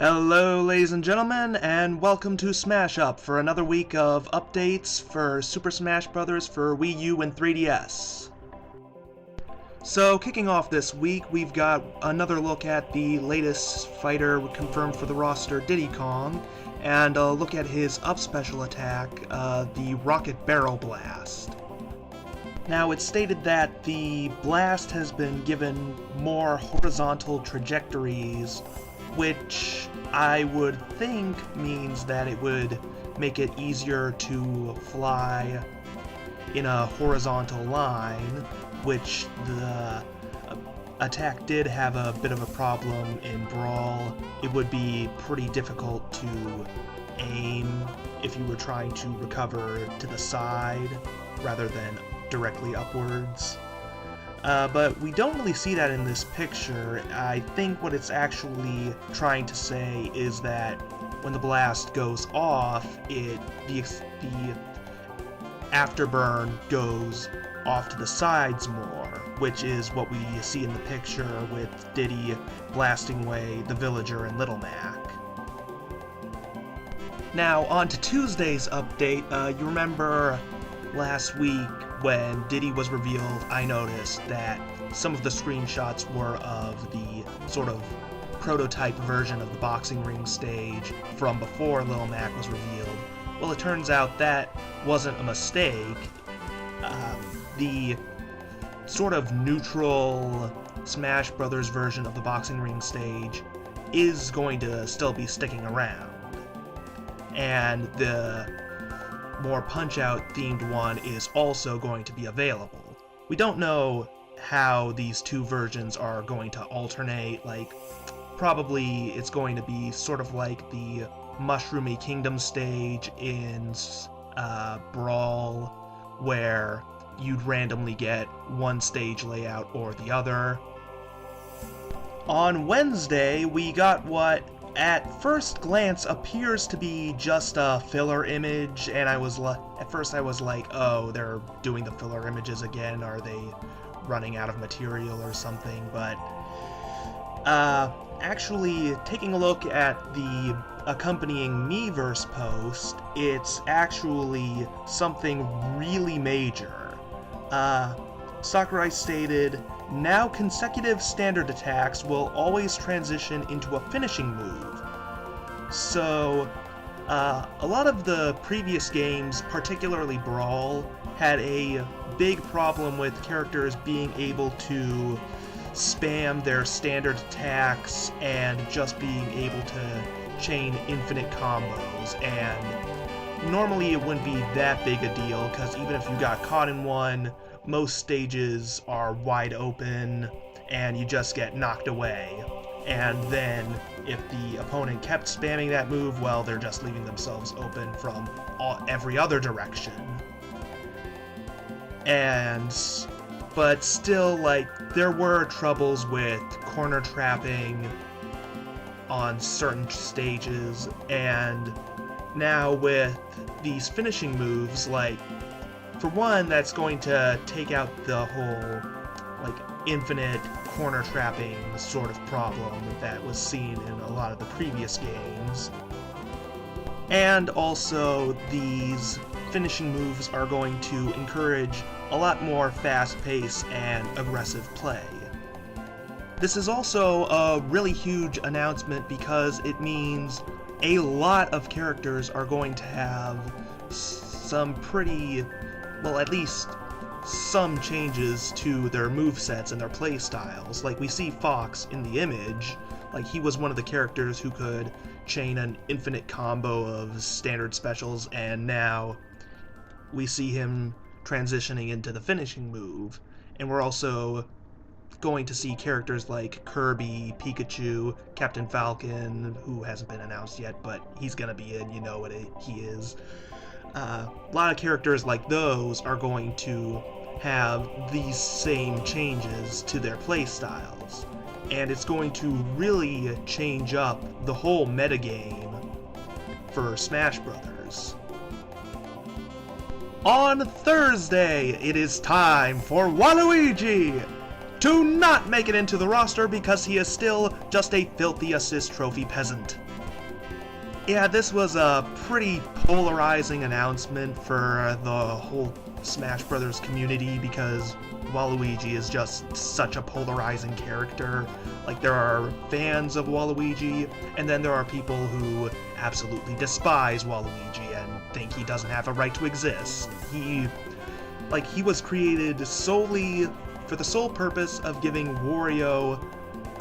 Hello ladies and gentlemen, and welcome to Smash Up for another week of updates for Super Smash Bros. For Wii U and 3DS. So kicking off this week, we've got another look at the latest fighter confirmed for the roster, Diddy Kong, and a look at his up special attack, the Rocket Barrel Blast. Now, it's stated that the blast has been given more horizontal trajectories, which I would think means that it would make it easier to fly in a horizontal line, which the attack did have a bit of a problem in Brawl. It would be pretty difficult to aim if you were trying to recover to the side rather than directly upwards. But we don't really see that in this picture. I think what it's actually trying to say is that when the blast goes off, the afterburn goes off to the sides more, which is what we see in the picture with Diddy blasting away the Villager and Little Mac. Now, on to Tuesday's update. You remember last week when Diddy was revealed, I noticed that some of the screenshots were of the sort of prototype version of the boxing ring stage from before Lil Mac was revealed. Well, it turns out that wasn't a mistake. The sort of neutral Smash Brothers version of the boxing ring stage is going to still be sticking around. And the more Punch-Out themed one is also going to be available. We don't know how these two versions are going to alternate. Like, probably it's going to be sort of like the Mushroomy Kingdom stage in Brawl, where you'd randomly get one stage layout or the other. On Wednesday, we got what at first glance appears to be just a filler image, and at first I was like, oh, they're doing the filler images again, are they running out of material or something? But actually taking a look at the accompanying Miiverse post, it's actually something really major. Sakurai stated, "Now consecutive standard attacks will always transition into a finishing move." So, a lot of the previous games, particularly Brawl, had a big problem with characters being able to spam their standard attacks and just being able to chain infinite combos, and normally it wouldn't be that big a deal, because even if you got caught in one, most stages are wide open and you just get knocked away. And then if the opponent kept spamming that move, well, they're just leaving themselves open from every other direction. But still, like, there were troubles with corner trapping on certain stages, and now with these finishing moves, like, for one, that's going to take out the whole, like, infinite corner trapping sort of problem that was seen in a lot of the previous games. And also, these finishing moves are going to encourage a lot more fast-paced and aggressive play. This is also a really huge announcement because it means a lot of characters are going to have some pretty, well, at least some changes to their movesets and their playstyles. Like, we see Fox in the image, like, he was one of the characters who could chain an infinite combo of standard specials, and now we see him transitioning into the finishing move. And we're also going to see characters like Kirby, Pikachu, Captain Falcon, who hasn't been announced yet, but he's gonna be in, you know what he is. A lot of characters like those are going to have these same changes to their playstyles, and it's going to really change up the whole metagame for Smash Brothers. On Thursday, it is time for Waluigi to not make it into the roster because he is still just a filthy assist trophy peasant. Yeah, this was a pretty polarizing announcement for the whole Smash Brothers community because Waluigi is just such a polarizing character. Like, there are fans of Waluigi, and then there are people who absolutely despise Waluigi and think he doesn't have a right to exist. He was created solely for the sole purpose of giving Wario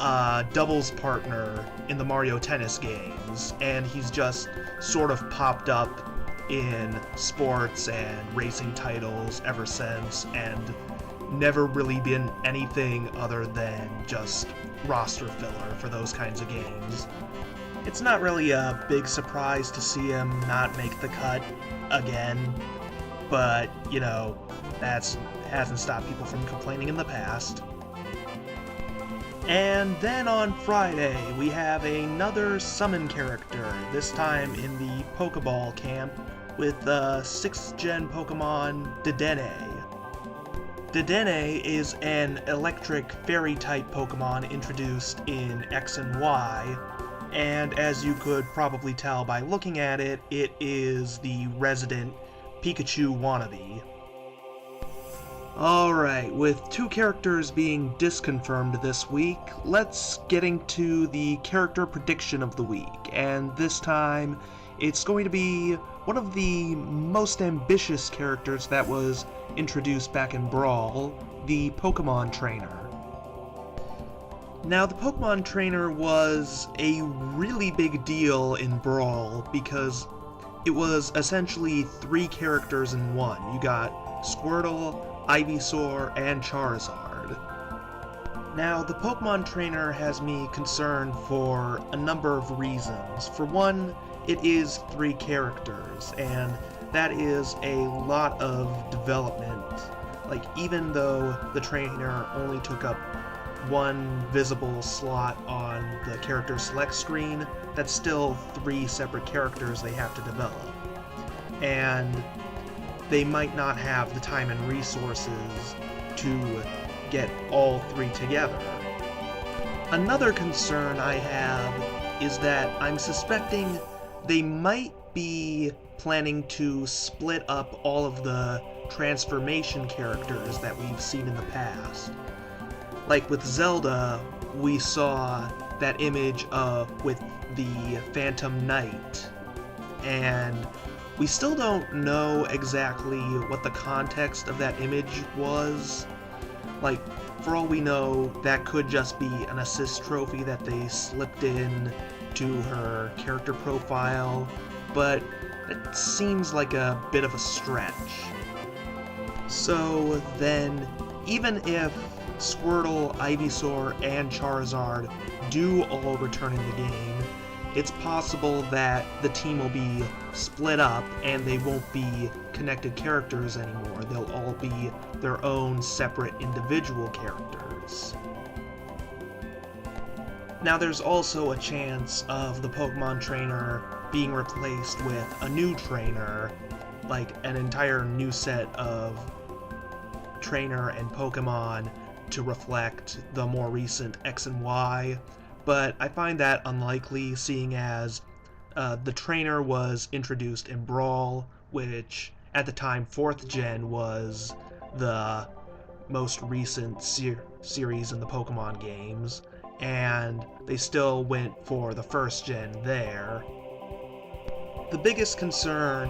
a doubles partner in the Mario Tennis games, and he's just sort of popped up in sports and racing titles ever since, and never really been anything other than just roster filler for those kinds of games. It's not really a big surprise to see him not make the cut again, but, you know, that hasn't stopped people from complaining in the past. And then on Friday, we have another summon character, this time in the Pokeball camp, with the 6th gen Pokemon Dedenne. Dedenne is an electric fairy-type Pokemon introduced in X and Y, and as you could probably tell by looking at it, it is the resident Pikachu wannabe. Alright, with 2 characters being disconfirmed this week, let's get into the character prediction of the week, and this time it's going to be one of the most ambitious characters that was introduced back in Brawl, the Pokemon Trainer. Now, the Pokemon Trainer was a really big deal in Brawl because it was essentially 3 characters in one. You got Squirtle, Ivysaur, and Charizard. Now, the Pokemon Trainer has me concerned for a number of reasons. For one, it is 3 characters, and that is a lot of development. Like, even though the trainer only took up 1 visible slot on the character select screen, that's still 3 separate characters they have to develop. And they might not have the time and resources to get all 3 together. Another concern I have is that I'm suspecting they might be planning to split up all of the transformation characters that we've seen in the past. Like with Zelda, we saw that image with the Phantom Knight, and we still don't know exactly what the context of that image was. Like, for all we know, that could just be an assist trophy that they slipped in to her character profile, but it seems like a bit of a stretch. So then, even if Squirtle, Ivysaur, and Charizard do all return in the game, it's possible that the team will be split up and they won't be connected characters anymore. They'll all be their own separate individual characters. Now, there's also a chance of the Pokemon Trainer being replaced with a new trainer, like an entire new set of trainer and Pokemon to reflect the more recent X and Y, but I find that unlikely, seeing as the trainer was introduced in Brawl, which at the time 4th gen was the most recent series in the Pokemon games, and they still went for the 1st gen there. The biggest concern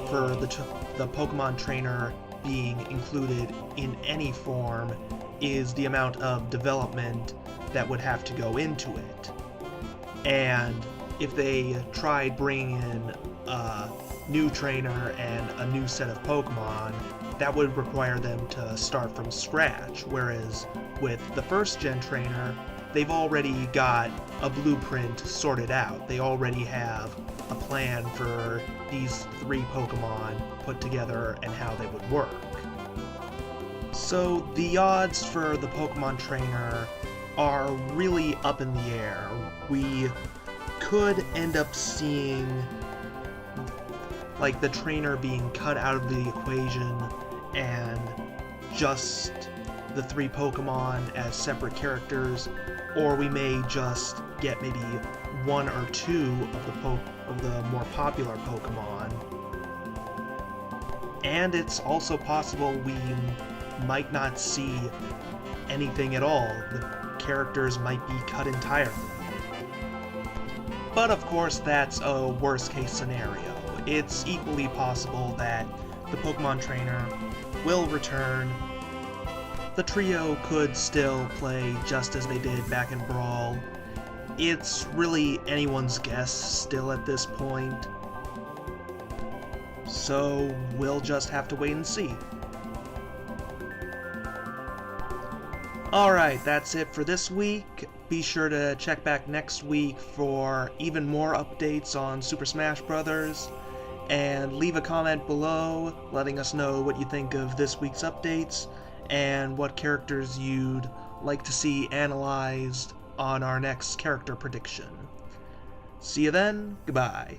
for the Pokemon Trainer being included in any form is the amount of development that would have to go into it. And if they tried bringing in a new trainer and a new set of Pokemon, that would require them to start from scratch, whereas with the 1st gen trainer, they've already got a blueprint sorted out. They already have a plan for these 3 Pokemon put together and how they would work. So the odds for the Pokemon Trainer are really up in the air. We could end up seeing like the trainer being cut out of the equation and just the 3 Pokemon as separate characters, or we may just get maybe one or two of the more popular Pokemon. And it's also possible we might not see anything at all. The characters might be cut entirely. But of course, that's a worst-case scenario. It's equally possible that the Pokemon Trainer will return. The trio could still play just as they did back in Brawl. It's really anyone's guess still at this point. So we'll just have to wait and see. Alright, that's it for this week. Be sure to check back next week for even more updates on Super Smash Bros. And leave a comment below letting us know what you think of this week's updates and what characters you'd like to see analyzed on our next character prediction. See you then, goodbye.